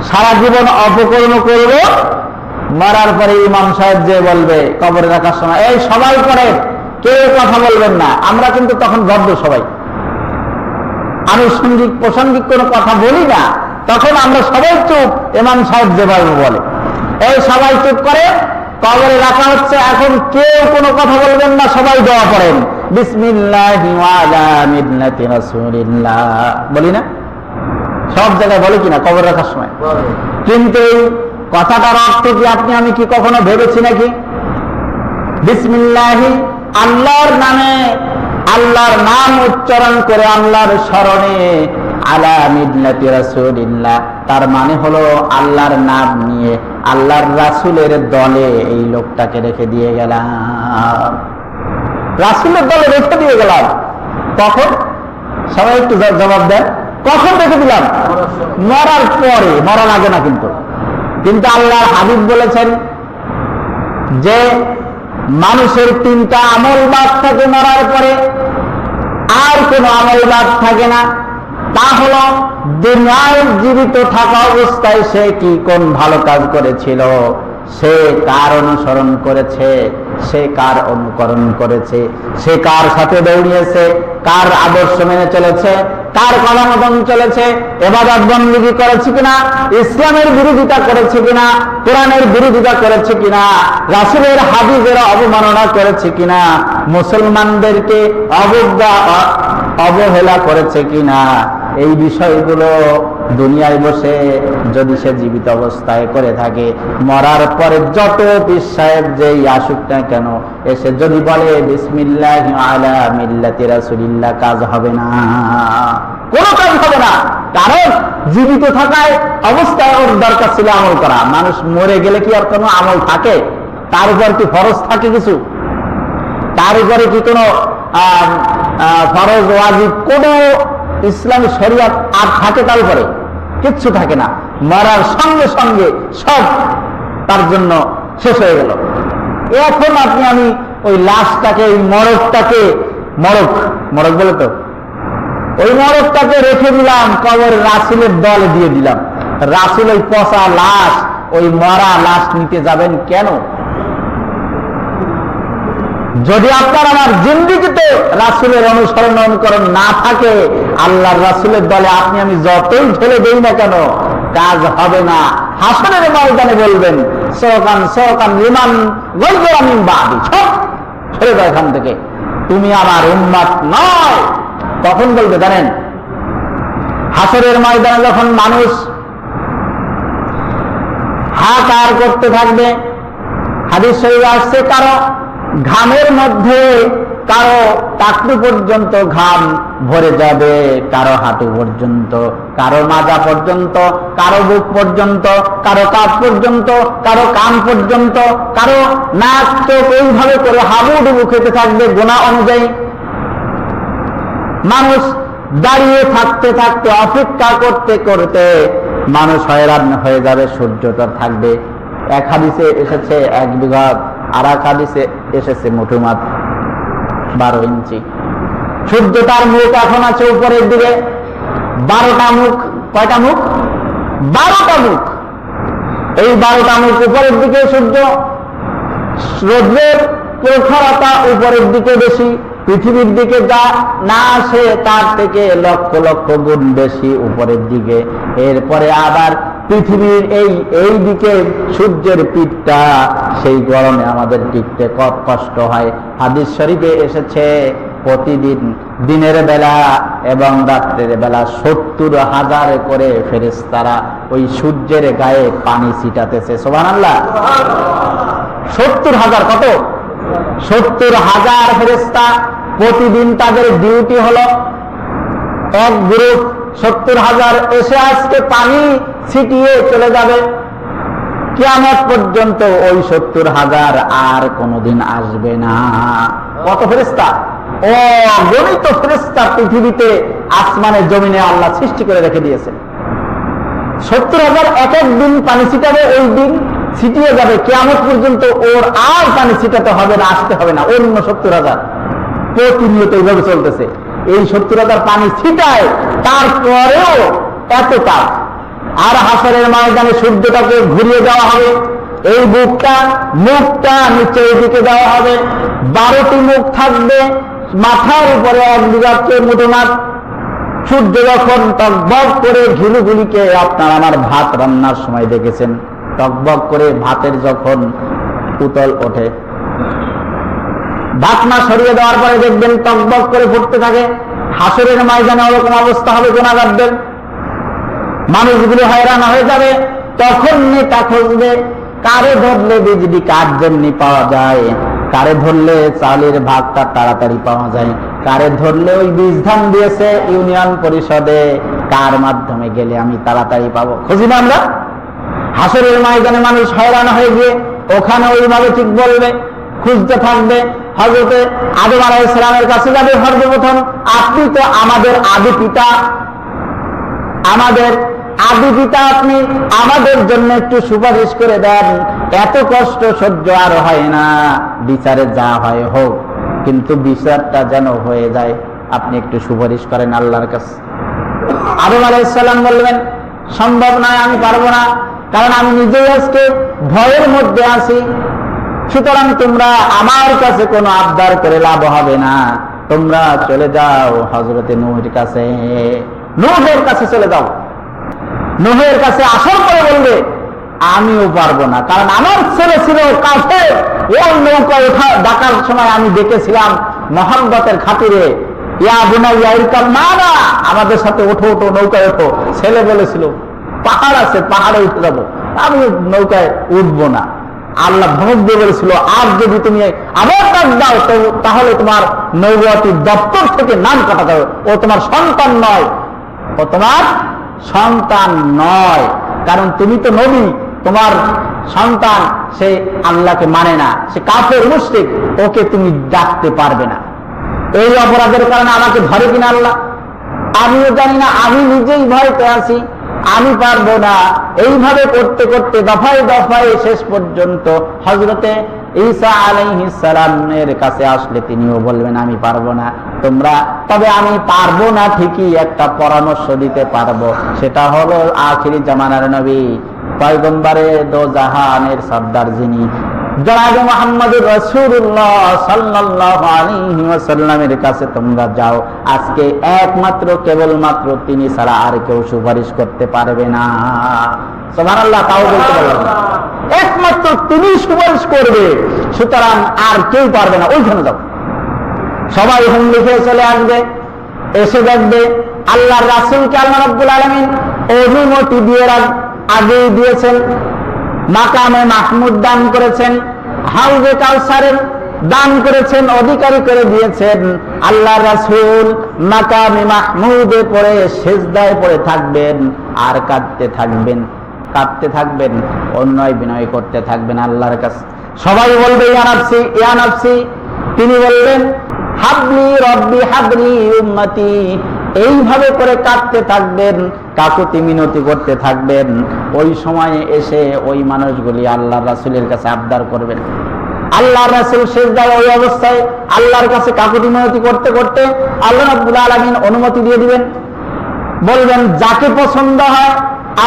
সারা জীবন অপকর্ম করব, মরার পরে ইমাম সাহেব যে বলবে কবরে রাখার সময়, এই সবাই করে, কেউ কথা বলবেন না। আমরা কিন্তু তখন বদ্ধ সবাই, আনুষঙ্গিক প্রসঙ্গিক কোনো কথা বলি না, তখন আমরা সবাই চুপ। ইমাম সাহেব যেভাবে বলে, এই সবাই চুপ করে, কবরে রাখা হচ্ছে, এখন কেউ কোনো কথা বলবেন না, সবাই দোয়া করেন, বিসমিল্লাহি ওয়া আলা মিল্লাতি রাসূলিল্লাহ, বলি না? সব জায়গায় বলে কিনা কবর রাখার সময়? কিন্তু কথাটার অর্থ কি আপনি আমি কি কখনো ভেবেছি নাকি? বিসমিল্লাহি, আল্লাহর নামে, আল্লাহর নাম উচ্চারণ করে, আল্লাহর স্মরণে, আলা মিল্লাতি রাসূলিল্লাহ, তার মানে হলো আল্লাহর নাম নিয়ে আল্লাহর রাসূলের দলে এই লোকটাকে রেখে দিয়ে গেলাম, রাসূলের দলে রেখে দিয়ে গেলাম। কখন? সবাই একটু জবাব দেন, কখন রেখে দিলাম? মরার পরে, মরার আগে না। কিন্তু আল্লাহর হাবিব বলেছেন যে মানুষের 3টা আমল বাদ থাকে মরার পরে, আর কোনো আমল বাদ থাকে না। তা হলো দুনিয়ায় জীবিত থাকা অবস্থায় সে কি কোন ভালো কাজ করেছিল, সে কার অনুসরণ করেছে, সে কার অনুকরণ করেছে, সে কার সাথে দৌড়িয়েছে, কার আদর্শ মেনে চলেছে, কার কথা মতন চলেছে, ইবাদত বন্দেগী করেছে কিনা, ইসলামের বিরোধিতা করেছে কিনা, কোরআনের বিরোধিতা করেছে কিনা, রাসূলের হাদিসের অবমাননা করেছে কিনা, মুসলমানদেরকে অবহেলা করেছে কিনা, এই বিষয়গুলো দুনিয়ায় বসে যদি সে জীবিত অবস্থায় করে থাকে, মরার পরে যত পীর সাহেব যেই আসুক না কেন, এসে যদি বলে বিসমিল্লাহি আলা মিল্লাতি রাসূলিল্লাহ, কাজ হবে না, কোনো কাজ হবে না। কারণ জীবিত থাকায় অবস্থায় ওর দরকার ছিল আমল করা। মানুষ মরে গেলে কি আর কোনো আমল থাকে? তার উপর কি ফরজ থাকে কিছু? তার উপরে কি কোনো ফরজ ওয়াজিব কোনো ইসলামী শরীয়ত আর থাকে তার উপরে? কিচ্ছু থাকে না। মরার সঙ্গে সঙ্গে সব তার জন্য শেষ হয়ে গেল। এখন আপনি আমি ওই লাশটাকে, ওই মরকটাকে, মরক বলে তো, ওই মরকটাকে রেখে দিলাম, কবর রাসূলের দলে দিয়ে দিলাম। রাসূল ওই পচা লাশ, ওই মরা লাশ নিতে যাবেন কেন? যদি আপনার আমার জিন্দেগিতে রাসূলের অনুসরণ অনুকরণ না থাকে, আল্লাহর রাসূলের দলে আপনি আমি যতই ঠেলে দেই না কেন, কাজ হবে না। হাসরের ময়দানে বলবেন সওকান লিমান গায়রা মিন বাদি, ছেড়ে দাও এখান থেকে, তুমি আমার উম্মত নয়। তখন বলবে জানেন, হাসরের ময়দানে যখন মানুষ হাহাকার করতে থাকবে, হাদিস শরীফে আসছে, কারো ঘামের মধ্যে কারো টাকলু পর্যন্ত ঘাম ভরে যাবে, কারো হাঁটু পর্যন্ত, কারো মাজা পর্যন্ত, কারো বুক পর্যন্ত, কারো কাঁধ পর্যন্ত, কারো কান পর্যন্ত, কারো নাক চোখ, এইভাবে করে হাবুডুবু খেতে থাকবে গুনাহ অনুযায়ী। মানুষ দাঁড়িয়ে থাকতে থাকতে, অপেক্ষা করতে করতে মানুষ হয়রান হয়ে যাবে। সূর্যটা থাকবে, এক হাদিসে এসেছে 1 বিঘা, আর এক হাদিসে এসেছে মুঠুমাত 12 ইঞ্চি। সূর্যটার মুখ এখন আছে উপরের দিকে, 12টা মুখ। কয়টা মুখ? 12টা মুখ। এই 12টা মুখ উপরের দিকে। সূর্য, রোদ্রের প্রখরতা উপরের দিকে বেশি, পৃথিবীর দিকে যা না আসে তার থেকে লক্ষ লক্ষ গুণ বেশি উপরের দিকে। এরপরে আবার পৃথিবীর এই দিকে সূর্যের পিঠটা, সেই গরমে আমাদের টিকতে কত কষ্ট হয়। হাদিস শরীফে এসেছে প্রতিদিন দিনের বেলা এবং রাত্রের বেলা 70,000 করে ফেরেশতারা ওই সূর্যের গায়ে পানি ছিটাতেছে। সুবহানাল্লাহ। 70,000। কত? 70,000 ফেরেশতা প্রতিদিন। তাদের ডিউটি হলো, এক গ্রুপ 70,000 এসে আজকে পানি ছিটিয়ে চলে যাবে, কিয়ামত পর্যন্ত ওই 70,000 আর কোনোদিন আসবে না। কত ফেরেশতা? অগণিত ফেরেশতা পৃথিবীতে, আসমানে, জমিনে আল্লাহ সৃষ্টি করে রেখে দিয়েছেন। 70,000 এক এক দিন পানি ছিটাবে, ওই দিন ছিটিয়ে যাবে, কিয়ামত পর্যন্ত ওর আর পানি ছিটাতে হবে না, আসতে হবে না। অন্য 70,000 প্রতিনিয়ত এইভাবে চলতেছে। এই 70,000 পানি ছিটায়, তারপরেও এত তাপ, আর হাসরের ময়দানে সূর্যটাকে ঘুরিয়ে দেওয়া হবে, এই মুখটা নিচের দিকে দেওয়া হবে, 12টি মুখ থাকবে, মাথার উপরে এক বিঘাকে মুঠোমাঠ। সূর্য যখন টকবক করে ঘিলুগুলিকে, আপনার আমার ভাত রান্নার সময় দেখেছেন টকবক করে ভাতের যখন উতল ওঠে, ঢাকনা সরিয়ে দেওয়ার পরে দেখবেন টকবক করে ফুটতে থাকে। হাসরের ময়দানে ওরকম অবস্থা হবে গুনাহগারদের, মানুষগুলো হয়রান হয়ে যাবে। তখন নেতা খুঁজবে কারে ধরলে বিজলি কার জন্য পাওয়া যায়, কারে ধরলে চালের ভাগটা তাড়াতাড়ি পাওয়া যায়, কারে ধরলে ওই বীজ ধান দিয়েছে ইউনিয়ন পরিষদে কার মাধ্যমে গেলে আমি তাড়াতাড়ি পাবো, খুঁজি না আমরা। হাসরের ময়দানে মানুষ হয়রান হয়ে গিয়ে ওখানে ওইভাবে ঠিক বলবে, খুঁজতে থাকবে। হযরতে আদম আলাইহিস সালামের কাছে যাবে সর্বপ্রথম, আপনি তো আমাদের আদি পিতা, আপনি আমাদের জন্য একটু সুপারিশ করে দেন, এত কষ্ট সহ্য আর হয় না, বিচারে যা হয় হোক, কিন্তু বিচারটা যেন হয়ে যায়, আপনি একটু সুপারিশ করেন আল্লাহর কাছে। আদম আলাইহিস সালাম বলবেন, সম্ভব নয়, আমি পারবো না, কারণ আমি নিজেই আজকে ভয়ের মধ্যে আছি, সুতরাং তোমরা আমার কাছে কোনো আবদার করে লাভ হবে না, তোমরা চলে যাও হযরতে নূহের কাছে, নূহের কাছে চলে যাও। নূহের কাছে আসার পরে বলবে, আমিও পারবো না, কারণ আমার ছেলে ছিল কাফের, ওই নৌকা ওঠা ডাকার সময় আমি দেখেছিলাম মহব্বতের খাতিরে, ইয়া বুনাইয়া ইরকাব মা'না, আমাদের সাথে ওঠো ওঠো, নৌকায় ওঠো। ছেলে বলেছিল পাহাড় আছে, পাহাড়ে উঠে যাবো, আমি নৌকায় উঠবো না। আল্লাহ ধমক দিয়ে বলেছিল, আর যদি তুমি আবার ডাক দাও তাহলে তোমার নবুয়তির দপ্তর থেকে নাম কাটা দাও, ও তোমার সন্তান নয়, ও তোমার সন্তান নয়, কারণ তুমি তো নবী, তোমার সন্তান সে আল্লাহকে মানে না, সে কাফের মুশরিক, ওকে তুমি ডাকতে পারবে না। এই অপরাধের কারণে আমাকে ধরে কিনা আল্লাহ আমিও জানি না, আমি নিজেই ভয়তে আছি, আমি পারবো না। এইভাবে করতে করতে দফায় দফায় শেষ পর্যন্ত হযরতে ঈসা আলাইহিস সালামের কাছে আসলে তিনিও বলবেন, আমি পারবো না, তোমরা, তবে আমি পারবো না ঠিকই, একটা পরামর্শ দিতে পারবো, সেটা হলো আখিরি জামানার নবী পয়গম্বরে দো জাহানের সর্দার যিনি জনাবে মুহাম্মদুর রাসূলুল্লাহ সাল্লাল্লাহু আলাইহি ওয়াসাল্লামের কাছে তোমরা যাও। আজকে একমাত্র কেবলমাত্র তিনি ছাড়া আর কেউ সুপারিশ করতে পারবে না। সুবহানাল্লাহ, তাও বলতে পারলাম না, একমাত্র তিনি সুপারিশ করবে, সুতরাং আর কেউ পারবে না। ওইখানে যাও, সবাই হুম লিখে চলে আসবে, এসে দেখবে আল্লাহর রাসূলকে আল্লাহ রাব্বুল আলামিন অনুমতি দিয়ে আগেই দিয়েছেন, মাকামে মাহমুদ দান করেছেন, হাউজে কাউসারের দান করেছেন, অধিকারী করে দিয়েছেন। আল্লাহ রাসূল মাকামে মাহমুদে পড়ে সিজদায় পড়ে থাকবেন আর কাঁদতে থাকবেন, অন্যায় বিনয় করতে থাকবেন আল্লাহর কাছে। সবাই বলবে ইয়া নাফসি ইয়া নাফসি, তিনি বলবেন হাবলি রব্বি হাবলি উম্মতি, এইভাবে করে কাঁদতে থাকবেন, কাকুতি মিনতি করতে থাকবেন। ওই সময়ে এসে ওই মানুষগুলি আল্লাহর রাসূলের কাছে আবদার করবেন। আল্লাহর রাসূল সিজদায় ওই অবস্থায় আল্লাহর কাছে কাকুতি মিনতি করতে করতে আল্লাহ রাব্বুল আলামিন অনুমতি দিয়ে দিবেন, বলবেন যাকে পছন্দ হয়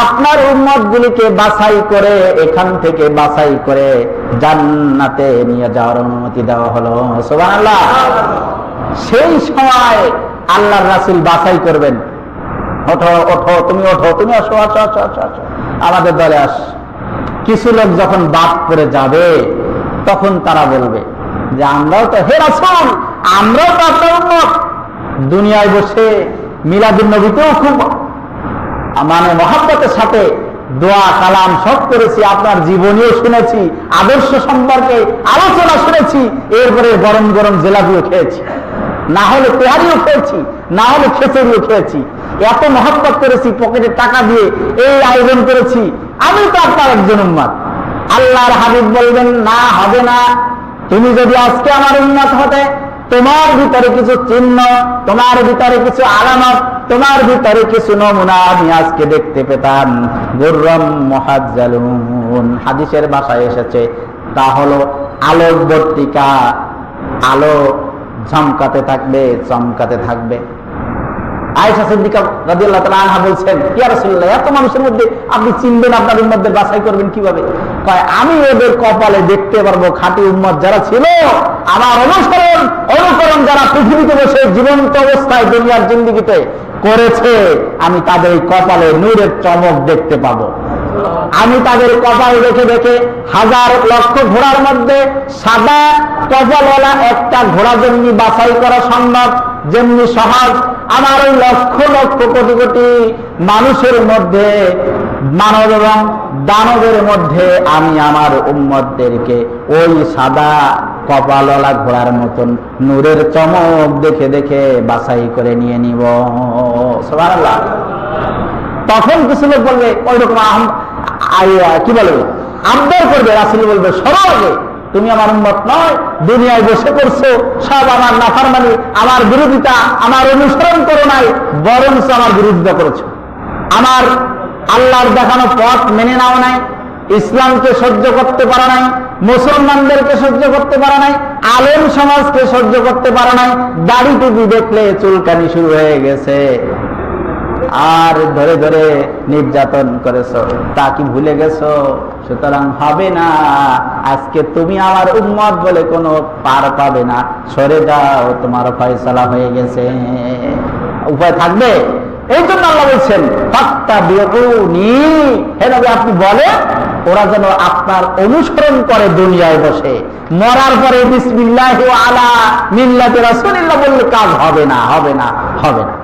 আপনার উম্মতগুলিকে বাছাই করে, এখান থেকে বাছাই করে জান্নাতে নিয়ে যাওয়ার অনুমতি দেওয়া হলো। সুবহানাল্লাহ। সেই সময় আল্লাহর রাসূল বাছাই করবেন, ওঠো ওঠো, তুমি ওঠো, তুমি আসো, আসো আসো আসো আসো, আমাদের দলে আস। কিছু লোক যখন বাদ করে যাবে তখন তারা বলবে যে আমরাও তো, হে রাসূল, আমরাও তো আপনার উম্মত, দুনিয়ায় বসে মিলাদুন নবীতেও খুব মহব্বতের সাথে দোয়া কালাম সব করেছি, আপনার জীবনীও শুনেছি, আদর্শ সম্পর্কে আলোচনা শুনেছি, এরপরে গরম গরম জিলাপিও খেয়েছি, না হলে তেহারিও খেয়েছি, না হলে খিচুড়িও খেয়েছি, এত মহব্বত করেছি, পকেটে টাকা দিয়ে এই আয়োজন করেছি, আমি তো আপনার একজন উম্মত। আল্লাহর হাবিব বলবেন, না, হবে না, তুমি যদি আজকে আমার উম্মত হতে, তোমার ভিতরে কিছু চিহ্ন, তোমার ভিতরে কিছু আলামত, তোমার ভিতরে কিছু নমুনা আমি আজকে দেখতে পেতাম। গুররাম মুহাজ্জালুন, হাদিসের ভাষায় এসেছে, তা হলো আলোকবর্তিকা, আলো ঝমকাতে থাকবে, চমকাতে থাকবে। আয়েশা সিদ্দিকা রাদিয়াল্লাহু তাআলা আনহা বলছেন, ইয়া রাসূলুল্লাহ, এত মানুষের মধ্যে আপনি চিনবেন, আপনার উম্মতদের বাছাই করবেন কিভাবে? কয়, আমি ওদের কপালে দেখতে পারবো খাঁটি উম্মত যারা ছিল, আমার অনুকরণ যারা পৃথিবীতে বসে জীবন্ত অবস্থায় দুনিয়ার জিন্দেগিতে করেছে, আমি তাদের কপালে নূরের চমক দেখতে পাবো। আমি তাদের কপাল দেখে দেখে হাজার লক্ষ ঘোড়ার মধ্যে সাদা কপালওয়ালা একটা ঘোড়া যেমনি বাছাই করা সম্ভব, যেমনি সহজ, আমার ওই লক্ষ লক্ষ কোটি কোটি মানুষের মধ্যে, মানব এবং দানবের মধ্যে আমি আমার উম্মতদেরকে ওই সাদা কপালওয়ালা ঘোড়ার মতন নূরের চমক দেখে দেখে বাছাই করে নিয়ে নিব। সুবহানাল্লাহ। তখন কিছু লোক বলবে, ওই রকম কি বলবে, আবদার করবে, রাসূল বলবে, সরবে, তুমি আমার উম্মত নয়, দুনিয়ায় বসে করছো সব আমার নাফরমানি, আমার বিরোধিতা, আমার অনুসরণ করো নাই, বরঞ্চ আমার বিরোধিতা করেছো, আমার আল্লাহর দেখানো পথ মেনে নাও নাই, ইসলামকে সহ্য করতে পারো নাই, মুসলমানদেরকে সহ্য করতে পারো নাই, আলেম সমাজকে সহ্য করতে পারো নাই, দাড়ি টুপি দেখলে চুলকানি শুরু হয়ে গেছে, আর ধরে ধরে নির্যাতন করেছো, তা কি ভুলে গেছো? সুতরাং হবে না, আজকে তুমি আমার উম্মত বলে কোনো পার পাবে না, সরে যাও, তোমার ফয়সালা হয়ে গেছে। উপায় থাকবে? এই জন্য আল্লাহ বলছেন, ফাত্তাবিউনি, হে নবী আপনি বলেন ওরা যেন আপনার অনুসরণ করে দুনিয়ায় বসে, মরার পরে বিসমিল্লাহি ওয়া আলা মিল্লাতি রাসূলিল্লাহ বললে কাজ হবে না, হবে না, হবে না।